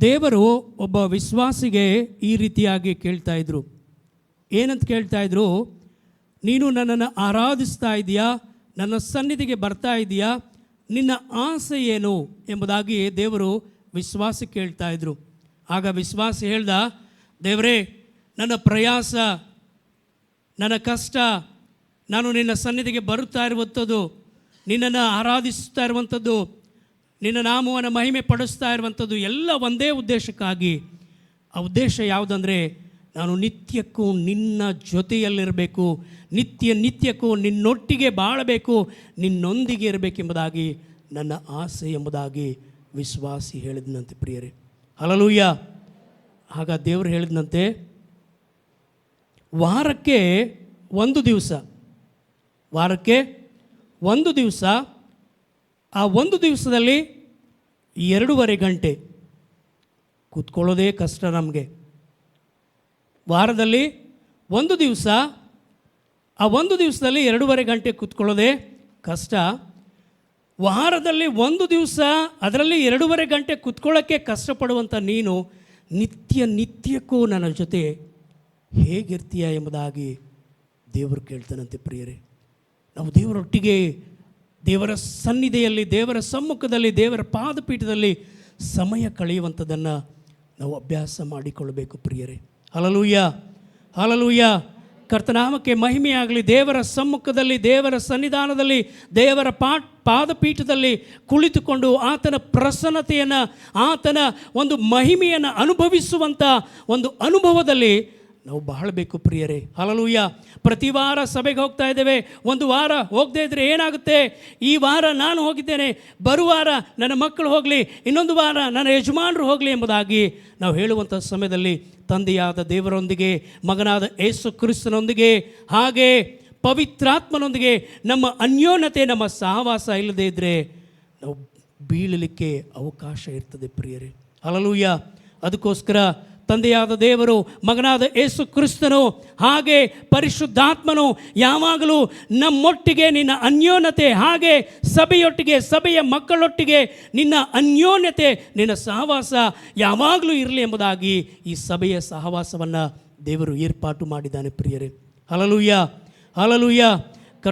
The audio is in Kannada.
ದೇವರು ಒಬ್ಬ ವಿಶ್ವಾಸಿಗೆ ಈ ರೀತಿಯಾಗಿ ಕೇಳ್ತಾ ಇದ್ರು. ಏನಂತ ಕೇಳ್ತಾ ಇದ್ರು? ನೀನು ನನ್ನನ್ನು ಆರಾಧಿಸ್ತಾ ಇದೆಯಾ, ನನ್ನ ಸನ್ನಿಧಿಗೆ ಬರ್ತಾ ಇದೆಯಾ, ನಿನ್ನ ಆಸೆ ಏನು ಎಂಬುದಾಗಿ ದೇವರು ವಿಶ್ವಾಸ ಕೇಳ್ತಾ ಇದ್ರು. ಆಗ ವಿಶ್ವಾಸ ಹೇಳ್ದ, ದೇವರೇ, ನನ್ನ ಪ್ರಯಾಸ, ನನ್ನ ಕಷ್ಟ, ನಾನು ನಿನ್ನ ಸನ್ನಿಧಿಗೆ ಬರುತ್ತಾ ಇರುವಂಥದ್ದು, ನಿನ್ನನ್ನು ಆರಾಧಿಸ್ತಾ ಇರುವಂಥದ್ದು, ನಿನ್ನ ನಾಮವನ್ನು ಮಹಿಮೆ ಪಡಿಸ್ತಾ ಇರುವಂಥದ್ದು ಎಲ್ಲ ಒಂದೇ ಉದ್ದೇಶಕ್ಕಾಗಿ. ಆ ಉದ್ದೇಶ ಯಾವುದಂದರೆ, ನಾನು ನಿತ್ಯಕ್ಕೂ ನಿನ್ನ ಜೊತೆಯಲ್ಲಿರಬೇಕು, ನಿತ್ಯಕ್ಕೂ ನಿನ್ನೊಟ್ಟಿಗೆ ಬಾಳಬೇಕು, ನಿನ್ನೊಂದಿಗೆ ಇರಬೇಕೆಂಬುದಾಗಿ ನನ್ನ ಆಸೆ ಎಂಬುದಾಗಿ ವಿಶ್ವಾಸಿ ಹೇಳಿದನಂತೆ. ಪ್ರಿಯರೇ, ಹಲ್ಲೆಲೂಯಾ. ಆಗ ದೇವರು ಹೇಳಿದನಂತೆ, ವಾರಕ್ಕೆ ಒಂದು ದಿವಸ ಆ ಒಂದು ದಿವಸದಲ್ಲಿ 2.5 ಗಂಟೆ ಕೂತ್ಕೊಳ್ಳೋದೇ ಕಷ್ಟ ನಮಗೆ. ವಾರದಲ್ಲಿ ಒಂದು ದಿವಸ, ಆ ಒಂದು ದಿವಸದಲ್ಲಿ 2.5 ಗಂಟೆ ಕೂತ್ಕೊಳ್ಳೋದೇ ಕಷ್ಟ. ವಾರದಲ್ಲಿ ಒಂದು ದಿವಸ, ಅದರಲ್ಲಿ 2.5 ಗಂಟೆ ಕೂತ್ಕೊಳ್ಳೋಕ್ಕೆ ಕಷ್ಟಪಡುವಂಥ ನೀನು ನಿತ್ಯಕ್ಕೂ ನನ್ನ ಜೊತೆ ಹೇಗಿರ್ತೀಯ ಎಂಬುದಾಗಿ ದೇವರು ಕೇಳ್ತಾನಂತೆ. ಪ್ರಿಯರೇ, ನಾವು ದೇವರೊಟ್ಟಿಗೆ, ದೇವರ ಸನ್ನಿಧಿಯಲ್ಲಿ, ದೇವರ ಸಮ್ಮುಖದಲ್ಲಿ, ದೇವರ ಪಾದಪೀಠದಲ್ಲಿ ಸಮಯ ಕಳೆಯುವಂಥದ್ದನ್ನು ನಾವು ಅಭ್ಯಾಸ ಮಾಡಿಕೊಳ್ಳಬೇಕು. ಪ್ರಿಯರೇ, ಹಲ್ಲೆಲೂಯಾ, ಹಲ್ಲೆಲೂಯಾ. ಕರ್ತನಾಮಕ್ಕೆ ಮಹಿಮೆಯಾಗಲಿ. ದೇವರ ಸಮ್ಮುಖದಲ್ಲಿ, ದೇವರ ಸನ್ನಿಧಾನದಲ್ಲಿ, ದೇವರ ಪಾದಪೀಠದಲ್ಲಿ ಕುಳಿತುಕೊಂಡು ಆತನ ಪ್ರಸನ್ನತೆಯನ್ನು, ಆತನ ಒಂದು ಮಹಿಮೆಯನ್ನು ಅನುಭವಿಸುವಂಥ ಒಂದು ಅನುಭವದಲ್ಲಿ ನಾವು ಬಾಳಬೇಕು. ಪ್ರಿಯರೇ, ಹಲ್ಲೆಲೂಯಾ. ಪ್ರತಿ ವಾರ ಸಭೆಗೆ ಹೋಗ್ತಾ ಇದ್ದೇವೆ. ಒಂದು ವಾರ ಹೋಗದೇ ಇದ್ದರೆ ಏನಾಗುತ್ತೆ? ಈ ವಾರ ನಾನು ಹೋಗಿದ್ದೇನೆ, ಬರುವ ವಾರ ನನ್ನ ಮಕ್ಕಳು ಹೋಗಲಿ, ಇನ್ನೊಂದು ವಾರ ನನ್ನ ಯಜಮಾನರು ಹೋಗಲಿ ಎಂಬುದಾಗಿ ನಾವು ಹೇಳುವಂಥ ಸಮಯದಲ್ಲಿ ತಂದೆಯಾದ ದೇವರೊಂದಿಗೆ, ಮಗನಾದ ಯೇಸು ಕ್ರಿಸ್ತನೊಂದಿಗೆ, ಹಾಗೆ ಪವಿತ್ರಾತ್ಮನೊಂದಿಗೆ ನಮ್ಮ ಅನ್ಯೋನ್ಯತೆ, ನಮ್ಮ ಸಹವಾಸ ಇಲ್ಲದೇ ಇದ್ದರೆ ನಾವು ಬೀಳಲಿಕ್ಕೆ ಅವಕಾಶ ಇರ್ತದೆ. ಪ್ರಿಯರೇ, ಹಲ್ಲೆಲೂಯಾ. ಅದಕ್ಕೋಸ್ಕರ ತಂದೆಯಾದ ದೇವರು, ಮಗನಾದ ಯೇಸು ಕ್ರಿಸ್ತನು, ಹಾಗೆ ಪರಿಶುದ್ಧಾತ್ಮನು ಯಾವಾಗಲೂ ನಮ್ಮೊಟ್ಟಿಗೆ ನಿನ್ನ ಅನ್ಯೋನ್ಯತೆ, ಹಾಗೆ ಸಭೆಯೊಟ್ಟಿಗೆ, ಸಭೆಯ ಮಕ್ಕಳೊಟ್ಟಿಗೆ ನಿನ್ನ ಅನ್ಯೋನ್ಯತೆ, ನಿನ್ನ ಸಹವಾಸ ಯಾವಾಗಲೂ ಇರಲಿ ಎಂಬುದಾಗಿ ಈ ಸಭೆಯ ಸಹವಾಸವನ್ನು ದೇವರು ಏರ್ಪಾಟು ಮಾಡಿದ್ದಾನೆ. ಪ್ರಿಯರೇ, ಹಲ್ಲೆಲೂಯಾ, ಹಲ್ಲೆಲೂಯಾ.